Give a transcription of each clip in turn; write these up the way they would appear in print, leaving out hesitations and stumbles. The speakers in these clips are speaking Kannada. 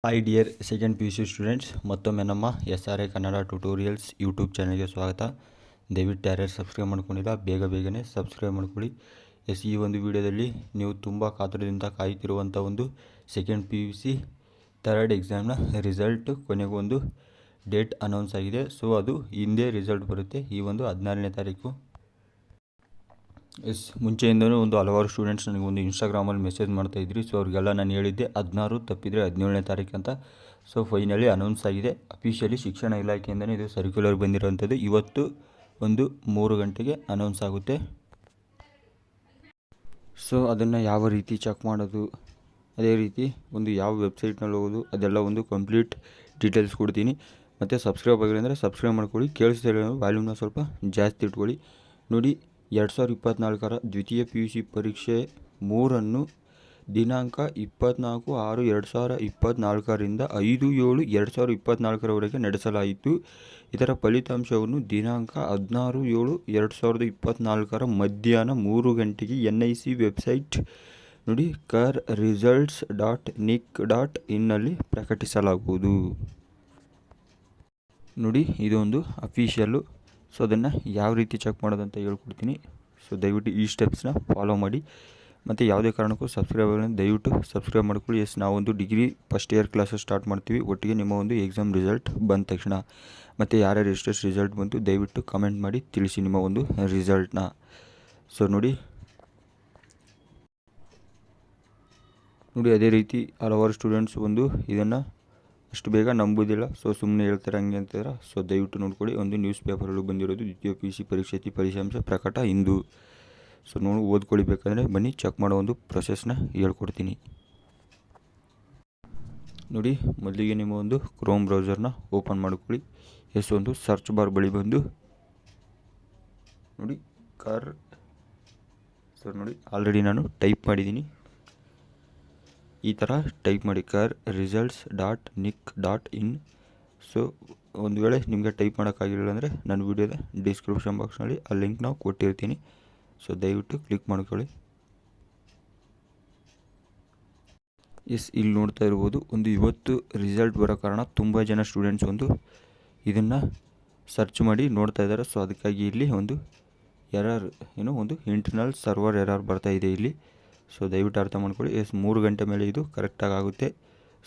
Hi dear second P U C students, ಮತ್ತೊಮ್ಮೆ ನಮ್ಮ SRA ಕನ್ನಡ ಟ್ಯುಟೋರಿಯಲ್ಸ್ ಯೂಟ್ಯೂಬ್ ಚಾನಲ್ಗೆ ಸ್ವಾಗತ. ದಯವಿಟ್ಟು ಯಾರ್ಯಾರು ಸಬ್ಸ್ಕ್ರೈಬ್ ಮಾಡ್ಕೊಂಡಿಲ್ಲ ಬೇಗನೆ ಸಬ್ಸ್ಕ್ರೈಬ್ ಮಾಡ್ಕೊಳ್ಳಿ. ಈ ಒಂದು ವಿಡಿಯೋದಲ್ಲಿ ನೀವು ತುಂಬ ಕಾತುರದಿಂದ ಕಾಯುತ್ತಿರುವಂಥ ಒಂದು second P U C third ಎಕ್ಸಾಮ್ನ ರಿಸಲ್ಟ್ ಕೊನೆಗೂ ಒಂದು ಡೇಟ್ ಅನೌನ್ಸ್ ಆಗಿದೆ. ಸೊ ಅದು ಹಿಂದೆ ರಿಸಲ್ಟ್ ಬರುತ್ತೆ ಈ ಒಂದು 14ನೇ ತಾರೀಕು. ಮುಂಚೆಯಿಂದನೂ ಒಂದು ಹಲವಾರು ಸ್ಟೂಡೆಂಟ್ಸ್ ನನಗೆ ಒಂದು ಇನ್ಸ್ಟಾಗ್ರಾಮಲ್ಲಿ ಮೆಸೇಜ್ ಮಾಡ್ತಾಯಿದ್ರಿ. ಸೊ ಅವ್ರಿಗೆಲ್ಲ ನಾನು ಹೇಳಿದ್ದೆ 16 ತಪ್ಪಿದರೆ 17ನೇ ತಾರೀಕು ಅಂತ. ಸೊ ಫೈನಲಿ ಅನೌನ್ಸ್ ಆಗಿದೆ. ಅಫಿಷಿಯಲಿ ಶಿಕ್ಷಣ ಇಲಾಖೆಯಿಂದಲೇ ಇದು ಸರ್ಕ್ಯುಲರ್ ಬಂದಿರೋವಂಥದ್ದು. ಇವತ್ತು ಒಂದು 3 ಗಂಟೆಗೆ ಅನೌನ್ಸ್ ಆಗುತ್ತೆ. ಸೊ ಅದನ್ನು ಯಾವ ರೀತಿ ಚೆಕ್ ಮಾಡೋದು, ಅದೇ ರೀತಿ ಒಂದು ಯಾವ ವೆಬ್ಸೈಟ್ನಲ್ಲಿ ಹೋಗೋದು, ಅದೆಲ್ಲ ಒಂದು ಕಂಪ್ಲೀಟ್ ಡೀಟೇಲ್ಸ್ ಕೊಡ್ತೀನಿ. ಮತ್ತು ಸಬ್ಸ್ಕ್ರೈಬ್ ಆಗಿಲ್ಲ ಅಂದರೆ ಸಬ್ಸ್ಕ್ರೈಬ್ ಮಾಡ್ಕೊಳ್ಳಿ. ಕೇಳಿಸ್ತಾ ಇರೋ ವ್ಯಾಲ್ಯೂಮ್ನ ಸ್ವಲ್ಪ ಜಾಸ್ತಿ ಇಟ್ಕೊಳ್ಳಿ. ನೋಡಿ, 2024ರ ದ್ವಿತೀಯ ಪಿ ಯು ಸಿ ಪರೀಕ್ಷೆ 3 ದಿನಾಂಕ 24/6/2024ರಿಂದ 5/7/2024ರವರೆಗೆ ನಡೆಸಲಾಯಿತು. ಇದರ ಫಲಿತಾಂಶವನ್ನು ದಿನಾಂಕ 16/7/2024ರ ಮಧ್ಯಾಹ್ನ 3 ಗಂಟೆಗೆ NIC ವೆಬ್ಸೈಟ್ ನೋಡಿ carresults.nic.in ಪ್ರಕಟಿಸಲಾಗುವುದು. ನೋಡಿ, ಇದೊಂದು ಅಫಿಷಿಯಲ್ಲು. ಸೊ ಅದನ್ನು ಯಾವ ರೀತಿ ಚೆಕ್ ಮಾಡೋದಂತ ಹೇಳ್ಕೊಡ್ತೀನಿ. ಸೊ ದಯವಿಟ್ಟು ಈ ಸ್ಟೆಪ್ಸ್ನ ಫಾಲೋ ಮಾಡಿ. ಮತ್ತು ಯಾವುದೇ ಕಾರಣಕ್ಕೂ ಸಬ್ಸ್ಕ್ರೈಬ್ ಆಗಿಲ್ಲ ದಯವಿಟ್ಟು ಸಬ್ಸ್ಕ್ರೈಬ್ ಮಾಡ್ಕೊಳ್ಳಿ. ನಾವೊಂದು degree first year classes start ಮಾಡ್ತೀವಿ ಒಟ್ಟಿಗೆ ನಿಮ್ಮ ಒಂದು ಎಕ್ಸಾಮ್ ರಿಸಲ್ಟ್ ಬಂದ ತಕ್ಷಣ. ಮತ್ತು ಯಾರ್ಯಾರು ಎಷ್ಟೆಷ್ಟು ರಿಸಲ್ಟ್ ಬಂತು ದಯವಿಟ್ಟು ಕಮೆಂಟ್ ಮಾಡಿ ತಿಳಿಸಿ ನಿಮ್ಮ ಒಂದು ರಿಸಲ್ಟ್ನ. ಸೊ ನೋಡಿ ಅದೇ ರೀತಿ ಹಲವಾರು ಸ್ಟೂಡೆಂಟ್ಸ್ ಒಂದು ಇದನ್ನು ಅಷ್ಟು ಬೇಗ ನಂಬೋದಿಲ್ಲ. ಸೊ ಸುಮ್ಮನೆ ಹೇಳ್ತಾರೆ ಹಂಗೆ ಅಂತಾರೆ. ಸೊ ದಯವಿಟ್ಟು ನೋಡ್ಕೊಳ್ಳಿ, ಒಂದು ನ್ಯೂಸ್ ಪೇಪರಲ್ಲೂ ಬಂದಿರೋದು ದ್ವಿತೀಯ ಪಿ ಯು ಸಿ ಪರೀಕ್ಷೆ ಫಲಿತಾಂಶ ಪ್ರಕಟ ಇಂದು. ಸೊ ಓದ್ಕೊಳ್ಳಿ, ಬೇಕಾದರೆ ಬನ್ನಿ ಚೆಕ್ ಮಾಡೋ ಒಂದು ಪ್ರೊಸೆಸ್ನ ಹೇಳ್ಕೊಡ್ತೀನಿ. ನೋಡಿ, ಮೊದಲಿಗೆ ನಿಮ್ಮ ಒಂದು ಕ್ರೋಮ್ ಬ್ರೌಸರ್ನ ಓಪನ್ ಮಾಡ್ಕೊಳ್ಳಿ. ಒಂದು ಸರ್ಚ್ ಬಾರ್ ಬಳಿ ಬಂದು ನೋಡಿ ನೋಡಿ ಆಲ್ರೆಡಿ ನಾನು ಟೈಪ್ ಮಾಡಿದ್ದೀನಿ. ಈ ಥರ ಟೈಪ್ ಮಾಡಿ carresults.nic.in. ಸೊ ಒಂದು ವೇಳೆ ನಿಮಗೆ ಟೈಪ್ ಮಾಡೋಕ್ಕಾಗಿಲ್ಲ ಅಂದರೆ ನನ್ನ ವಿಡಿಯೋದ ಡಿಸ್ಕ್ರಿಪ್ಷನ್ ಬಾಕ್ಸ್ನಲ್ಲಿ ಆ ಲಿಂಕ್ ನಾವು ಕೊಟ್ಟಿರ್ತೀನಿ. ಸೊ ದಯವಿಟ್ಟು ಕ್ಲಿಕ್ ಮಾಡ್ಕೊಳ್ಳಿ. ಇಲ್ಲಿ ನೋಡ್ತಾ ಇರ್ಬೋದು, ಒಂದು ಇವತ್ತು ರಿಸಲ್ಟ್ ಬರೋ ಕಾರಣ ತುಂಬ ಜನ ಸ್ಟೂಡೆಂಟ್ಸ್ ಒಂದು ಇದನ್ನು ಸರ್ಚ್ ಮಾಡಿ ನೋಡ್ತಾ ಇದ್ದಾರೆ. ಸೊ ಅದಕ್ಕಾಗಿ ಇಲ್ಲಿ ಒಂದು ಎರರ್ ಒಂದು ಇಂಟರ್ನಲ್ ಸರ್ವರ್ ಎರರ್ ಬರ್ತಾ ಇದೆ ಇಲ್ಲಿ. ಸೊ ದಯವಿಟ್ಟು ಅರ್ಥ ಮಾಡ್ಕೊಳ್ಳಿ. 3 ಗಂಟೆ ಮೇಲೆ ಇದು ಕರೆಕ್ಟಾಗಿ ಆಗುತ್ತೆ.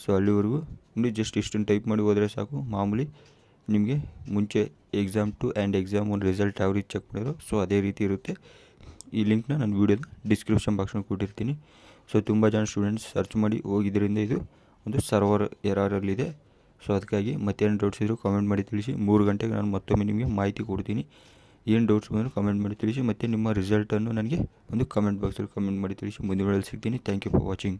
ಸೊ ಅಲ್ಲಿವರೆಗೂ ನೀವು ಜಸ್ಟ್ ಇಷ್ಟನ್ನು ಟೈಪ್ ಮಾಡಿ ಹೋದರೆ ಸಾಕು. ಮಾಮೂಲಿ ನಿಮಗೆ ಮುಂಚೆ ಎಕ್ಸಾಮ್ 2 ಆ್ಯಂಡ್ ಎಕ್ಸಾಮ್ 1 ರಿಸಲ್ಟ್ ಯಾವ ರೀತಿ ಚೆಕ್ ಮಾಡಿದ್ರು ಸೊ ಅದೇ ರೀತಿ ಇರುತ್ತೆ. ಈ ಲಿಂಕ್ನ ನಾನು ವೀಡಿಯೋದ ಡಿಸ್ಕ್ರಿಪ್ಷನ್ ಬಾಕ್ಸ್ನಲ್ಲಿ ಕೊಟ್ಟಿರ್ತೀನಿ. ಸೊ ತುಂಬ ಜನ ಸ್ಟೂಡೆಂಟ್ಸ್ ಸರ್ಚ್ ಮಾಡಿ ಹೋಗಿದ್ದರಿಂದ ಇದು ಒಂದು ಸರ್ವರ್ ಎರರಲ್ಲಿದೆ. ಸೊ ಅದಕ್ಕಾಗಿ ಮತ್ತೇನು ಡೌಟ್ಸ್ ಇದ್ದರೂ ಕಮೆಂಟ್ ಮಾಡಿ ತಿಳಿಸಿ. 3 ಗಂಟೆಗೆ ನಾನು ಮತ್ತೊಮ್ಮೆ ನಿಮಗೆ ಮಾಹಿತಿ ಕೊಡ್ತೀನಿ. ಏನು ಡೌಟ್ಸ್ ಬಂದರೂ ಕಮೆಂಟ್ ಮಾಡಿ ತಿಳಿಸಿ. ಮತ್ತು ನಿಮ್ಮ ರಿಸಲ್ಟನ್ನು ನನಗೆ ಒಂದು ಕಮೆಂಟ್ ಬಾಕ್ಸಲ್ಲಿ ಕಮೆಂಟ್ ಮಾಡಿ ತಿಳಿಸಿ. ಮುಂದಿನ ವಿಡಿಯೋದಲ್ಲಿ ಸಿಗ್ತೀನಿ. Thank you for watching.